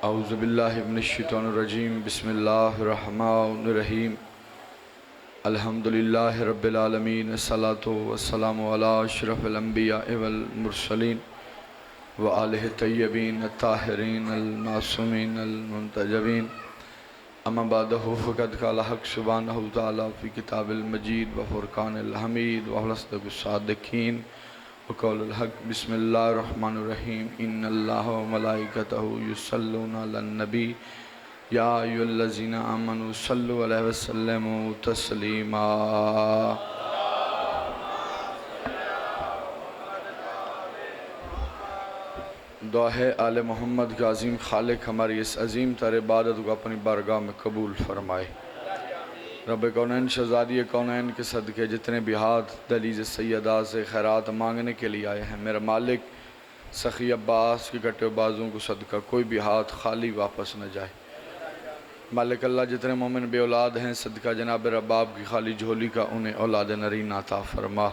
اعوذ باللہ من الشیطان الرجیم بسم اللہ الرحمن الرحیم الحمدللہ رب العالمین الصلاۃ والسلام علی اشرف الانبیاء والمرسلین وآلہ الطیبین الطاہرین المعصومین المنتجبین اما بعد فقد قال حق سبحانہ تعالی فی کتاب المجید وفرقان الحمید وحلصدق الصادقین وقول الحق بسم اللہ الرحمن الرحیم ان اللہ وملائکتہ یصلون علی النبی یا ایھا الذین آمنوا صلوا علیہ وسلموا تسلیما۔ دعا ہے آل محمد کا عظیم خالق ہماری اس عظیم تر عبادت کو اپنی بارگاہ میں قبول فرمائے۔ رب کونین شہزادی کونین کے صدقے جتنے بھی ہاتھ دہلیز سیدہ سے خیرات مانگنے کے لیے آئے ہیں، میرا مالک سخی عباس کے کٹے بازوں کو صدقہ کوئی بھی ہاتھ خالی واپس نہ جائے۔ مالک اللہ جتنے مومن بے اولاد ہیں صدقہ جناب رباب کی خالی جھولی کا انہیں اولاد نرین عطا فرما۔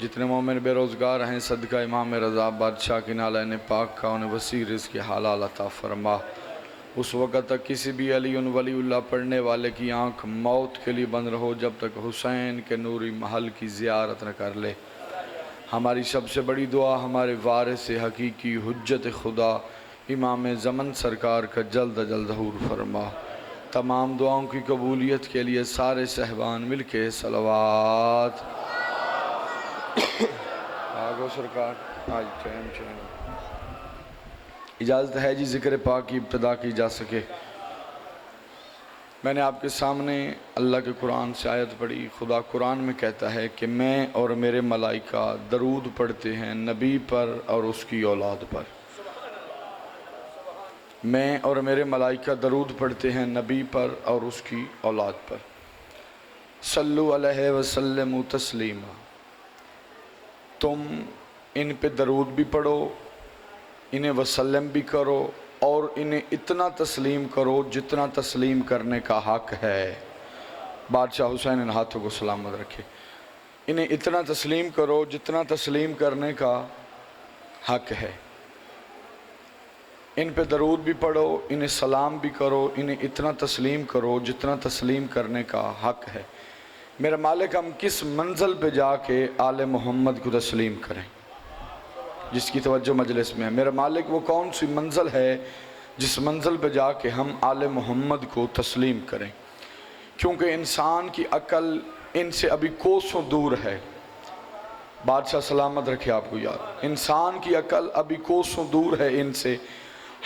جتنے مومن بے روزگار ہیں صدقہ امام رضا بادشاہ کی نالین پاک کا انہیں وسیع رزق حلال عطا فرما۔ اس وقت تک کسی بھی علی ولی اللہ پڑھنے والے کی آنکھ موت کے لیے بند رہو جب تک حسین کے نوری محل کی زیارت نہ کر لے۔ ہماری سب سے بڑی دعا ہمارے وارث حقیقی حجت خدا امام زمن سرکار کا جلد جلد ظہور فرما۔ تمام دعاؤں کی قبولیت کے لیے سارے صحبان مل کے صلوات۔ آگو سرکار آج چین اجازت ہے جی ذکر پاک کی ابتدا کی جا سکے۔ میں نے آپ کے سامنے اللہ کے قرآن سے آیت پڑھی۔ خدا قرآن میں کہتا ہے کہ میں اور میرے ملائکہ درود پڑھتے ہیں نبی پر اور اس کی اولاد پر۔ میں اور میرے ملائکہ درود پڑھتے ہیں نبی پر اور اس کی اولاد پر۔ صلو علیہ وسلم تسلیما۔ تم ان پہ درود بھی پڑھو، انہیں وسلم بھی کرو اور انہیں اتنا تسلیم کرو جتنا تسلیم کرنے کا حق ہے۔ بادشاہ حسین ان ہاتھوں کو سلامت رکھے۔ انہیں اتنا تسلیم کرو جتنا تسلیم کرنے کا حق ہے۔ ان پہ درود بھی پڑھو، انہیں سلام بھی کرو، انہیں اتنا تسلیم کرو جتنا تسلیم کرنے کا حق ہے۔ میرا مالک ہم کس منزل پہ جا کے آل محمد کو تسلیم کریں جس کی توجہ مجلس میں ہے؟ میرا مالک وہ کون سی منزل ہے جس منزل پہ جا کے ہم آل محمد کو تسلیم کریں؟ کیونکہ انسان کی عقل ان سے ابھی کوسوں دور ہے۔ بادشاہ سلامت رکھے آپ کو یاد، انسان کی عقل ابھی کوسوں دور ہے ان سے۔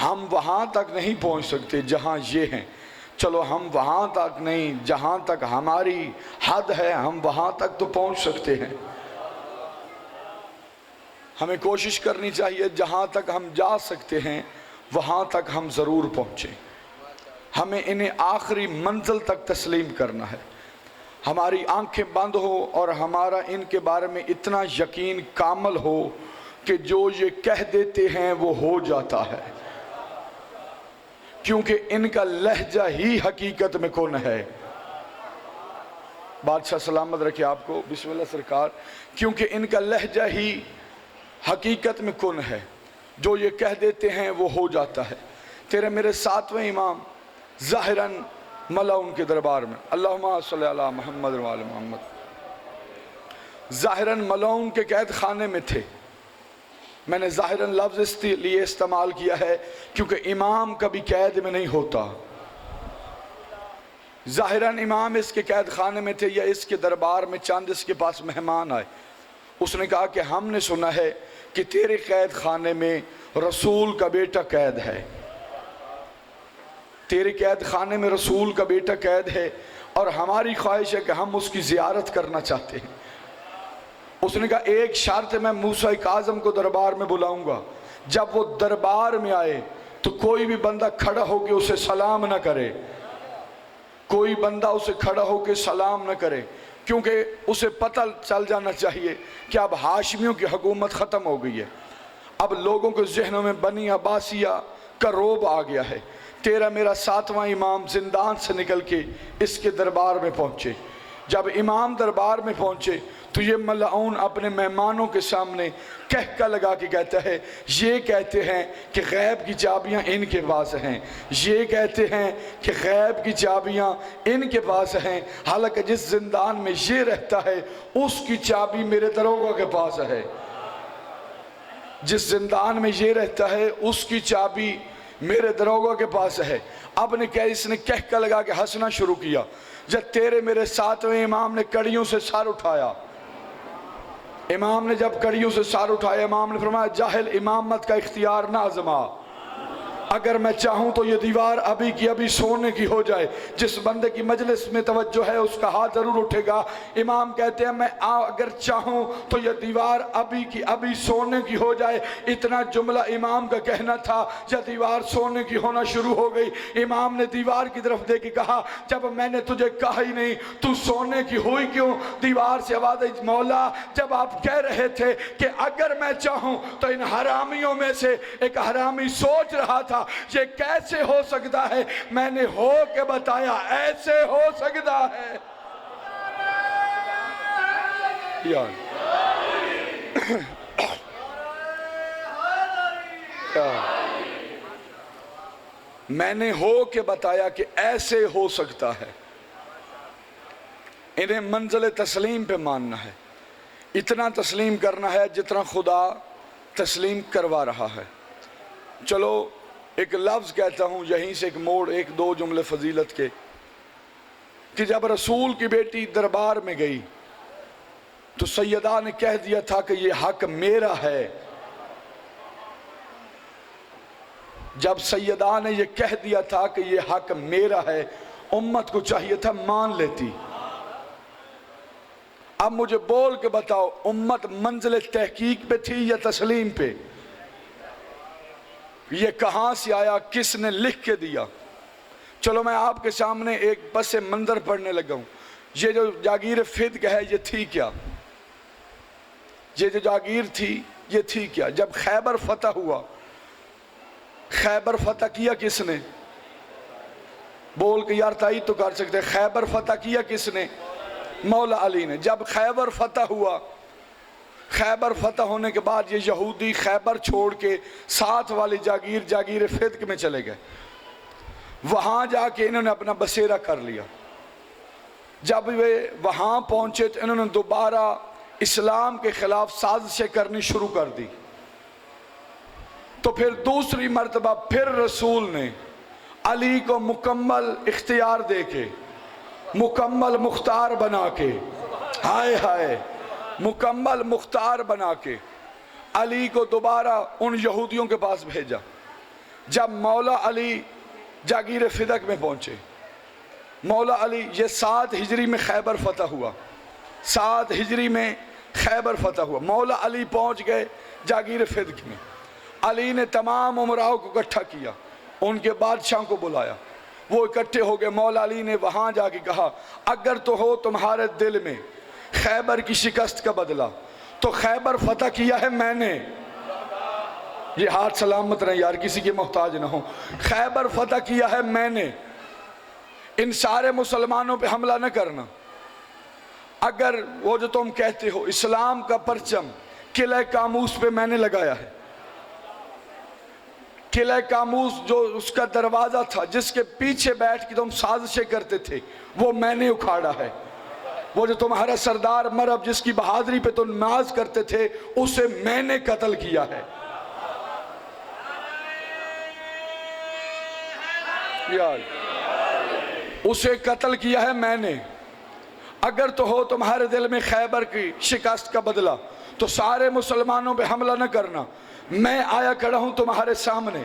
ہم وہاں تک نہیں پہنچ سکتے جہاں یہ ہیں، چلو ہم وہاں تک نہیں، جہاں تک ہماری حد ہے ہم وہاں تک تو پہنچ سکتے ہیں۔ ہمیں کوشش کرنی چاہیے جہاں تک ہم جا سکتے ہیں وہاں تک ہم ضرور پہنچیں۔ ہمیں انہیں آخری منزل تک تسلیم کرنا ہے۔ ہماری آنکھیں بند ہو اور ہمارا ان کے بارے میں اتنا یقین کامل ہو کہ جو یہ کہہ دیتے ہیں وہ ہو جاتا ہے، کیونکہ ان کا لہجہ ہی حقیقت میں کن ہے۔ بادشاہ سلامت رکھے آپ کو، بسم اللہ سرکار۔ کیونکہ ان کا لہجہ ہی حقیقت میں کن ہے، جو یہ کہہ دیتے ہیں وہ ہو جاتا ہے۔ تیرے میرے ساتویں امام ظاہراً ملا ان کے دربار میں، اللہم صلی علی محمد و آل محمد، ظاہراً ملعون کے قید خانے میں تھے۔ میں نے ظاہراً لفظ اس لیے استعمال کیا ہے کیونکہ امام کبھی قید میں نہیں ہوتا۔ ظاہراً امام اس کے قید خانے میں تھے یا اس کے دربار میں چند اس کے پاس مہمان آئے۔ اس نے کہا کہ ہم نے سنا ہے کہ تیرے قید خانے میں رسول کا بیٹا قید ہے، تیرے قید خانے میں رسول کا بیٹا قید ہے اور ہماری خواہش ہے کہ ہم اس کی زیارت کرنا چاہتے ہیں۔ اس نے کہا ایک شرط میں موسیٰ کاظم کو دربار میں بلاؤں گا، جب وہ دربار میں آئے تو کوئی بھی بندہ کھڑا ہو کے اسے سلام نہ کرے، کوئی بندہ اسے کھڑا ہو کے سلام نہ کرے، کیونکہ اسے پتہ چل جانا چاہیے کہ اب ہاشمیوں کی حکومت ختم ہو گئی ہے، اب لوگوں کے ذہنوں میں بنی عباسیہ کا روب آ گیا ہے۔ تیرا میرا ساتواں امام زندان سے نکل کے اس کے دربار میں پہنچے۔ جب امام دربار میں پہنچے تو یہ ملعون اپنے مہمانوں کے سامنے کہکا لگا کے کہتا ہے یہ کہتے ہیں کہ غیب کی چابیاں ان کے پاس ہیں، یہ کہتے ہیں کہ غیب کی چابیاں ان کے پاس ہیں، حالانکہ جس زندان میں یہ رہتا ہے اس کی چابی میرے دروگا کے پاس ہے۔ جس زندان میں یہ رہتا ہے اس کی چابی میرے دروگا کے پاس ہے۔ اب نے کہا اس نے کہکا لگا کے ہنسنا شروع کیا۔ جب تیرے میرے ساتویں امام نے کڑیوں سے سر اٹھایا، امام نے جب کڑیوں سے سر اٹھایا، امام نے فرمایا جاہل امامت کا اختیار نہ آزما، اگر میں چاہوں تو یہ دیوار ابھی کی ابھی سونے کی ہو جائے۔ جس بندے کی مجلس میں توجہ ہے اس کا ہاتھ ضرور اٹھے گا۔ امام کہتے ہیں میں اگر چاہوں تو یہ دیوار ابھی کی ابھی سونے کی ہو جائے۔ اتنا جملہ امام کا کہنا تھا، جب دیوار سونے کی ہونا شروع ہو گئی امام نے دیوار کی طرف دیکھ کے کہا جب میں نے تجھے کہا ہی نہیں تو سونے کی ہوئی کیوں؟ دیوار سے آواز آئی مولا جب آپ کہہ رہے تھے کہ اگر میں چاہوں تو ان حرامیوں میں سے ایک حرامی سوچ رہا تھا یہ کیسے ہو سکتا ہے، میں نے ہو کے بتایا ایسے ہو سکتا ہے۔ میں نے ہو کے بتایا کہ ایسے ہو سکتا ہے۔ انہیں منزل تسلیم پہ ماننا ہے، اتنا تسلیم کرنا ہے جتنا خدا تسلیم کروا رہا ہے۔ چلو ایک لفظ کہتا ہوں یہیں سے ایک موڑ، ایک دو جملے فضیلت کے، کہ جب رسول کی بیٹی دربار میں گئی تو سیدہ نے کہہ دیا تھا کہ یہ حق میرا ہے۔ جب سیدہ نے یہ کہہ دیا تھا کہ یہ حق میرا ہے، امت کو چاہیے تھا مان لیتی۔ اب مجھے بول کے بتاؤ امت منزل تحقیق پہ تھی یا تسلیم پہ؟ یہ کہاں سے آیا، کس نے لکھ کے دیا؟ چلو میں آپ کے سامنے ایک پس منظر پڑھنے لگا ہوں۔ یہ جو جاگیر فدق ہے یہ تھی کیا؟ یہ جو جاگیر تھی یہ تھی کیا؟ جب خیبر فتح ہوا، خیبر فتح کیا کس نے؟ بول کے یار تائید تو کر سکتے، خیبر فتح کیا کس نے؟ مولا علی نے۔ جب خیبر فتح ہوا، خیبر فتح ہونے کے بعد یہ یہودی خیبر چھوڑ کے ساتھ والی جاگیر فدق میں چلے گئے۔ وہاں جا کے انہوں نے اپنا بسیرا کر لیا۔ جب وہ وہاں پہنچے تو انہوں نے دوبارہ اسلام کے خلاف سازشیں کرنی شروع کر دی۔ تو پھر دوسری مرتبہ پھر رسول نے علی کو مکمل اختیار دے کے، مکمل مختار بنا کے، ہائے ہائے مکمل مختار بنا کے علی کو دوبارہ ان یہودیوں کے پاس بھیجا۔ جب مولا علی جاگیر فدق میں پہنچے، مولا علی یہ 7 ہجری میں خیبر فتح ہوا، 7 ہجری میں خیبر فتح ہوا، مولا علی پہنچ گئے جاگیر فدق میں۔ علی نے تمام امراؤں کو اکٹھا کیا، ان کے بادشاہ کو بلایا، وہ اکٹھے ہو گئے۔ مولا علی نے وہاں جا کے کہا اگر تو ہو تمہارے دل میں خیبر کی شکست کا بدلہ تو خیبر فتح کیا ہے میں نے، یہ ہاتھ سلامت رہیں یار کسی کے محتاج نہ ہو، خیبر فتح کیا ہے میں نے، ان سارے مسلمانوں پہ حملہ نہ کرنا۔ اگر وہ جو تم کہتے ہو اسلام کا پرچم قلعہ کاموس پہ میں نے لگایا ہے، قلعہ کاموس جو اس کا دروازہ تھا جس کے پیچھے بیٹھ کے تم سازشیں کرتے تھے وہ میں نے اکھاڑا ہے، وہ جو تمہارا سردار مرب جس کی بہادری پہ تم ناز کرتے تھے اسے میں نے قتل کیا ہے۔ اسے قتل کیا ہے میں نے۔ اگر تو ہو تمہارے دل میں خیبر کی شکست کا بدلہ تو سارے مسلمانوں پہ حملہ نہ کرنا، میں آیا کھڑا ہوں تمہارے سامنے۔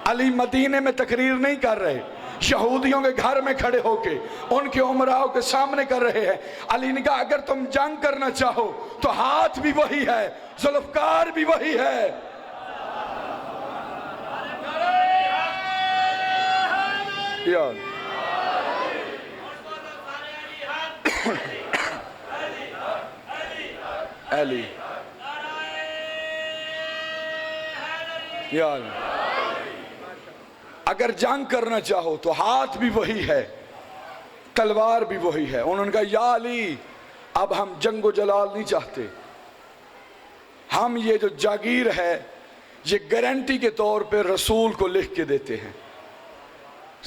علی مدینے میں تقریر نہیں کر رہے، یہودیوں کے گھر میں کھڑے ہو کے ان کے امراؤں کے سامنے کر رہے ہیں۔ علی نے کہا اگر تم جنگ کرنا چاہو تو ہاتھ بھی وہی ہے، ذوالفقار بھی وہی ہے۔ علی اگر جنگ کرنا چاہو تو ہاتھ بھی وہی ہے، تلوار بھی وہی ہے. انہوں نے کہا یا علی اب ہم جنگ و جلال نہیں چاہتے، ہم یہ جو جاگیر ہے یہ گارنٹی کے طور پہ رسول کو لکھ کے دیتے ہیں.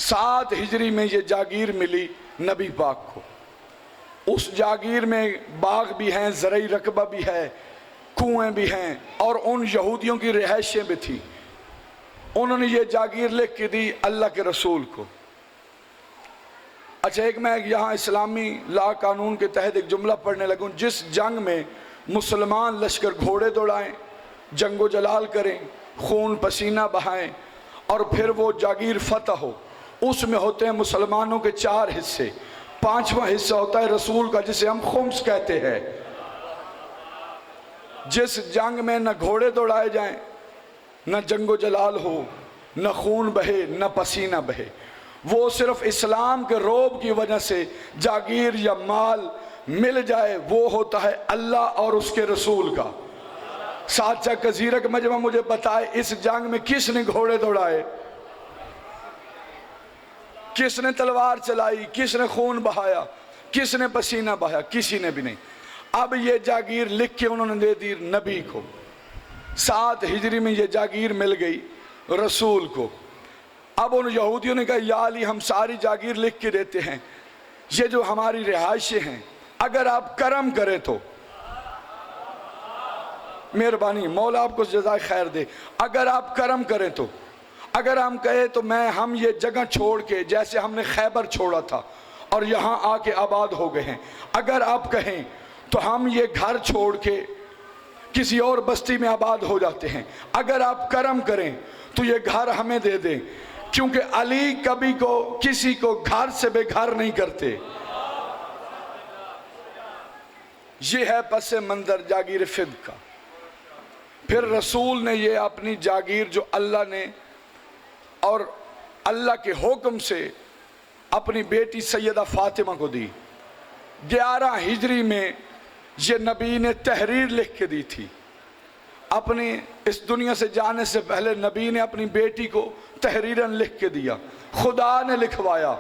7 ہجری میں یہ جاگیر ملی نبی پاک کو. اس جاگیر میں باغ بھی ہیں، زرعی رقبہ بھی ہے، کنویں بھی ہیں، اور ان یہودیوں کی رہائشیں بھی تھی. انہوں نے یہ جاگیر لکھ کے دی اللہ کے رسول کو. اچھا ایک میں یہاں اسلامی لا قانون کے تحت ایک جملہ پڑھنے لگوں. جس جنگ میں مسلمان لشکر گھوڑے دوڑائیں، جنگ و جلال کریں، خون پسینہ بہائیں، اور پھر وہ جاگیر فتح ہو، اس میں ہوتے ہیں مسلمانوں کے 4 حصے. 5واں حصہ ہوتا ہے رسول کا جسے ہم خمس کہتے ہیں. جس جنگ میں نہ گھوڑے دوڑائے جائیں، نہ جنگ و جلال ہو، نہ خون بہے، نہ پسینہ بہے، وہ صرف اسلام کے روب کی وجہ سے جاگیر یا مال مل جائے، وہ ہوتا ہے اللہ اور اس کے رسول کا. ساتچہ کزیرک مجمع مجھے بتائے اس جنگ میں کس نے گھوڑے دوڑائے، کس نے تلوار چلائی، کس نے خون بہایا، کس نے پسینہ بہایا؟ کسی نے بھی نہیں. اب یہ جاگیر لکھ کے انہوں نے دے دی نبی کو. 7 ہجری میں یہ جاگیر مل گئی رسول کو. اب ان یہودیوں نے کہا یا علی ہم ساری جاگیر لکھ کے دیتے ہیں، یہ جو ہماری رہائشیں ہیں اگر آپ کرم کریں تو مہربانی، مولا آپ کو جزائے خیر دے، اگر آپ کرم کریں تو، اگر ہم کہیں تو ہم یہ جگہ چھوڑ کے، جیسے ہم نے خیبر چھوڑا تھا اور یہاں آ کے آباد ہو گئے ہیں، اگر آپ کہیں تو ہم یہ گھر چھوڑ کے کسی اور بستی میں آباد ہو جاتے ہیں. اگر آپ کرم کریں تو یہ گھر ہمیں دے دیں، کیونکہ علی کبھی کسی کو گھر سے بے گھر نہیں کرتے. یہ ہے پس منظر جاگیر فد کا. پھر رسول نے یہ اپنی جاگیر جو اللہ نے اور اللہ کے حکم سے اپنی بیٹی سیدہ فاطمہ کو دی. 11 ہجری میں یہ نبی نے تحریر لکھ کے دی تھی. اپنی اس دنیا سے جانے سے پہلے نبی نے اپنی بیٹی کو تحریراً لکھ کے دیا، خدا نے لکھوایا.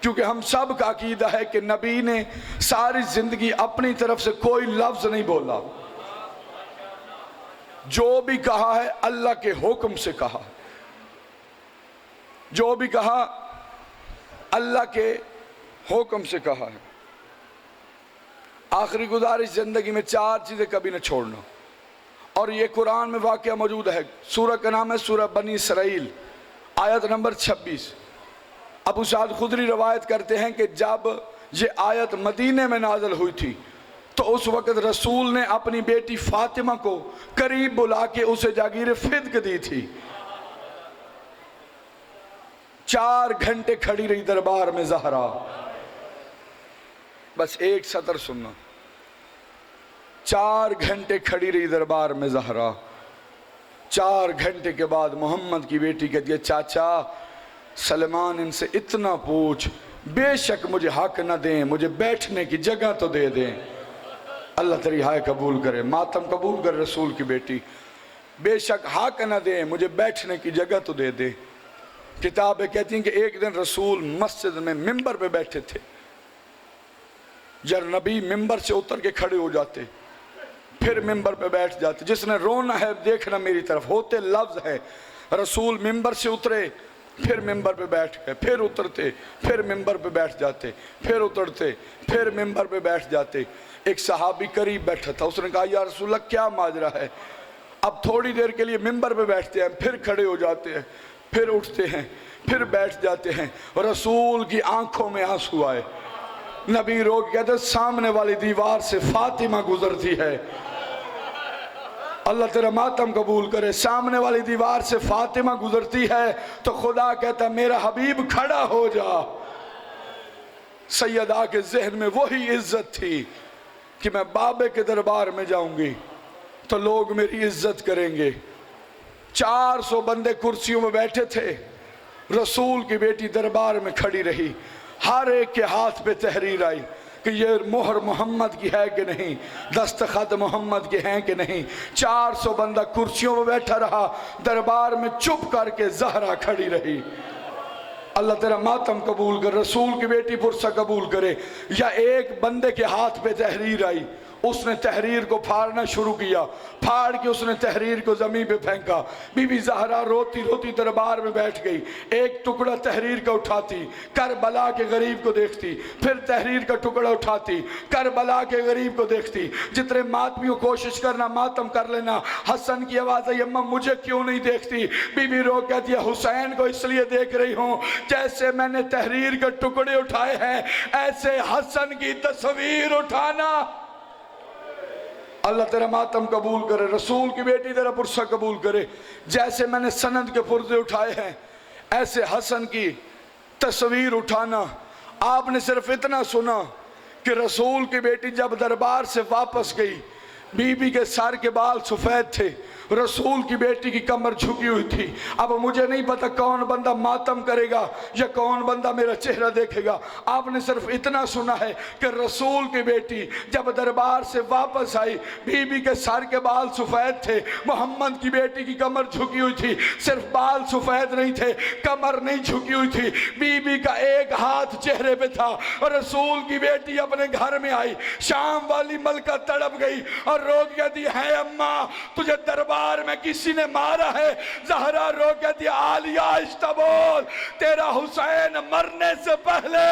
کیونکہ ہم سب کا عقیدہ ہے کہ نبی نے ساری زندگی اپنی طرف سے کوئی لفظ نہیں بولا، جو بھی کہا ہے اللہ کے حکم سے کہا، جو بھی کہا اللہ کے حکم سے کہا ہے. آخری گزارش زندگی میں 4 چیزیں کبھی نہ چھوڑنا، اور یہ قرآن میں واقعہ موجود ہے. سورہ کا نام ہے سورہ بنی اسرائیل، آیت نمبر 26. ابو سعید خدری روایت کرتے ہیں کہ جب یہ آیت مدینے میں نازل ہوئی تھی تو اس وقت رسول نے اپنی بیٹی فاطمہ کو قریب بلا کے اسے جاگیر فد کے دی تھی. 4 گھنٹے کھڑی رہی دربار میں زہرا. بس ایک سطر سننا. 4 گھنٹے کھڑی رہی دربار میں زہرا. 4 گھنٹے کے بعد محمد کی بیٹی کہتی ہے چاچا سلمان ان سے اتنا پوچھ، بے شک مجھے حق نہ دیں، مجھے بیٹھنے کی جگہ تو دے دیں. اللہ تیری ہائے قبول کرے، ماتم قبول کر رسول کی بیٹی. بے شک حق نہ دیں، مجھے بیٹھنے کی جگہ تو دے دیں. کتابیں کہتی ہیں کہ ایک دن رسول مسجد میں ممبر پہ بیٹھے تھے. جب نبی ممبر سے اتر کے کھڑے ہو جاتے، پھر ممبر پہ بیٹھ جاتے. جس نے رونا ہے دیکھنا میری طرف، ہوتے لفظ ہے. رسول ممبر سے اترے، پھر ممبر پہ بیٹھ گئے، پھر اترتے، پھر ممبر پہ بیٹھ جاتے، پھر اترتے، پھر ممبر پہ بیٹھ جاتے. ایک صحابی قریب بیٹھا تھا، اس نے کہا یا رسول اللہ کیا ماجرا ہے؟ اب تھوڑی دیر کے لیے ممبر پہ بیٹھتے ہیں، پھر کھڑے ہو جاتے ہیں، پھر اٹھتے ہیں، پھر بیٹھ جاتے ہیں. رسول کی آنکھوں میں آنسو آئے. نبی رو کے کہتے سامنے والی دیوار سے فاطمہ گزرتی ہے. اللہ تیرا ماتم قبول کرے. سامنے والی دیوار سے فاطمہ گزرتی ہے تو خدا کہتا میرا حبیب کھڑا ہو جا. سیدہ کے ذہن میں وہی عزت تھی کہ میں بابے کے دربار میں جاؤں گی تو لوگ میری عزت کریں گے. 400 بندے کرسیوں میں بیٹھے تھے، رسول کی بیٹی دربار میں کھڑی رہی. ہر ایک کے ہاتھ پہ تحریر آئی کہ یہ مہر محمد کی ہے کہ نہیں، دستخط محمد کے ہیں کہ نہیں. 400 بندہ کرسیوں میں بیٹھا رہا، دربار میں چپ کر کے زہرا کھڑی رہی. اللہ تیرا ماتم قبول کر، رسول کی بیٹی پرسہ قبول کرے۔ یا ایک بندے کے ہاتھ پہ تحریر آئی، اس نے تحریر کو پھاڑنا شروع کیا، پھاڑ کے اس نے تحریر کو زمین پہ پھینکا۔ بی بی زہرا روتی روتی دربار میں بیٹھ گئی، ایک ٹکڑا تحریر کا اٹھاتی، کربلا کے غریب کو دیکھتی، پھر تحریر کا ٹکڑا اٹھاتی، کربلا کے غریب کو دیکھتی۔ جتنے ماتمیوں کوشش کرنا ماتم کر لینا۔ حسن کی آواز آئی، اماں مجھے کیوں نہیں دیکھتی؟ بی بی رو کہتی ہے حسین کو اس لیے دیکھ رہی ہوں، جیسے میں نے تحریر کے ٹکڑے اٹھائے ہیں ایسے حسن کی تصویر اٹھانا۔ اللہ تیرا ماتم قبول کرے، رسول کی بیٹی تیرا پرسہ قبول کرے۔ جیسے میں نے سند کے پرزے اٹھائے ہیں ایسے حسن کی تصویر اٹھانا۔ آپ نے صرف اتنا سنا کہ رسول کی بیٹی جب دربار سے واپس گئی، بی بی کے سر کے بال سفید تھے، رسول کی بیٹی کی کمر جھکی ہوئی تھی۔ اب مجھے نہیں پتا کون بندہ ماتم کرے گا یا کون بندہ میرا چہرہ دیکھے گا۔ آپ نے صرف اتنا سنا ہے کہ رسول کی بیٹی جب دربار سے واپس آئی، بی بی کے سر کے بال سفید تھے، محمد کی بیٹی کی کمر جھکی ہوئی تھی۔ صرف بال سفید نہیں تھے، کمر نہیں جھکی ہوئی تھی، بی بی کا ایک ہاتھ چہرے پہ تھا۔ اور رسول کی بیٹی اپنے گھر میں آئی، شام والی ملکہ تڑپ گئی اور رو کہتی ہے اماں تجھے دربار میں کسی نے مارا ہے؟ زہرا رو کہتی عالیہ اشتبول، تیرا حسین مرنے سے پہلے